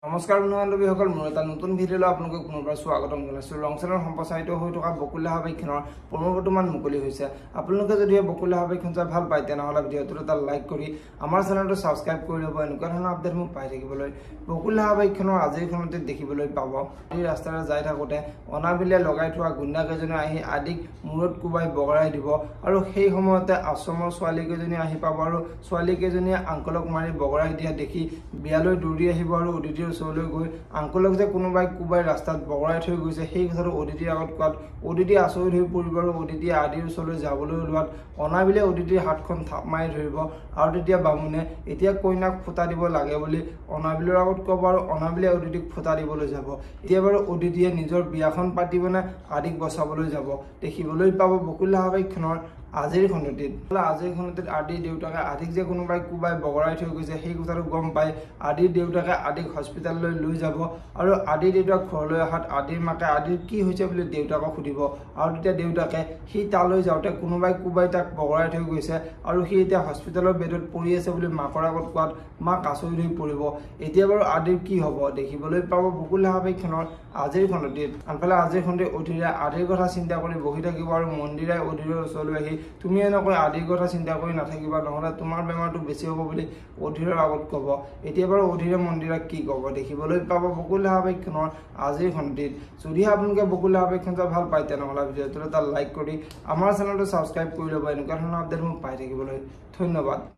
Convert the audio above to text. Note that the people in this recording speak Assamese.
নমস্কাৰ বন্ধু-বান্ধৱীসকল, মোৰ এটা নতুন ভিডিঅ'লৈ আপোনালোকক পুনৰবাৰ স্বাগতম জনাইছোঁ। লংচেনৰ সম্প্ৰচাৰিত হৈ থকা বকুল্লা আৱাসীখনৰ পুনৰ্বৰ্তমান মুকলি হৈছে। আপোনালোকে যদি বকুল্লা আৱাসীখন চাই ভাল পায় তেনেহ'লে ভিডিঅ'টোত এটা লাইক কৰি আমাৰ চেনেলটো ছাবস্ক্ৰাইব কৰি ল'ব। এনেকুৱা ধৰণৰ আপডেট মোক পাই থাকিবলৈ। বকুল্লা আৱাসীখনৰ আজিৰখনতে দেখিবলৈ পাব, এই ৰাস্তাৰে যাই থাকোঁতে অনাবিলে লগাই থোৱা গুণ্ডাকেইজনে আহি আদিক মূৰত কোবাই বগৰাই দিব আৰু সেই সময়তে আশ্ৰমৰ ছোৱালীকেইজনী আহি পাব আৰু ছোৱালীকেইজনীয়ে আংকলক মাৰি বগৰাই দিয়া দেখি বিয়ালৈ দৌৰি আহিব আৰু অদিতিৰ ওচৰলৈ গৈ আংকলক যে কোনোবাই কোবাই ৰাস্তাত বগৰাই থৈ গৈছে সেই কথাটো অদিতিৰ আগত কোৱাত অদিতি আচৰিত হৈ পৰিব আৰু অদিতিয়ে আদিৰ ওচৰলৈ যাবলৈ ওলোৱাত অনাবিলে অদিতিৰ হাতখন থাপ মাৰি ধৰিব আৰু তেতিয়া বামুণে এতিয়া কইনাক ফুটা দিব লাগে বুলি অনাবিলৰ আগত ক'ব আৰু অনাবিলে অদিতিক ফুটা দিবলৈ যাব। এতিয়া বাৰু অদিতিয়ে নিজৰ বিয়াখন পাতিবনে আদিক বচাবলৈ যাব দেখিবলৈ পাব বকুল্লা আৱাসীখনৰ আজিৰ খণ্ডটিত। আদিৰ দেউতাকে আদিক যে কোনোবাই কোবাই বগৰাই থৈ গৈছে সেই কথাটো গম পাই আদিৰ দেউতাকে আদিক হস্পিটেললৈ লৈ যাব আৰু আদিৰ দেউতাক ঘৰলৈ অহাত আদিৰ মাকে আদিৰ কি হৈছে বুলি দেউতাকক সুধিব আৰু তেতিয়া দেউতাকে সি তালৈ যাওঁতে কোনোবাই কোবাই তাক বগৰাই থৈ গৈছে আৰু সি এতিয়া হস্পিটেলৰ বেডত পৰি আছে বুলি মাকৰ আগত কোৱাত মাক আচৰিত হৈ পৰিব। এতিয়া বাৰু আদিৰ কি হ'ব দেখিবলৈ পাব বকুল্লা আৱাসীখনৰ আজিৰ খণ্ডটিত। আনফালে আজিৰ খণ্ডে অধীৰে আদিৰ কথা চিন্তা কৰি বহি থাকিব আৰু মন্দিৰাই অধীৰৰ ওচৰলৈ আহি তুমি এনেকৈ আদিৰ কথা চিন্তা কৰি নাথাকিবা, নহ'লে তোমাৰ বেমাৰটো বেছি হ'ব বুলি অধীৰৰ আগত ক'ব। এতিয়া বাৰু অধীৰে মন্দিৰক কি ক'ব দেখিবলৈ পাব বকুল্লা আৱাসীখনৰ আজিৰ খণ্ডটিত। যদি আপোনালোকে বকুল্লা আৱাসীখন চাই ভাল পায় তেনেহ'লে ভিডিঅ'টোত এটা লাইক কৰি আমাৰ চেনেলটো ছাবস্ক্ৰাইব কৰি ল'ব। এনেকুৱা ধৰণৰ আপডেট মোক পাই থাকিবলৈ ধন্যবাদ।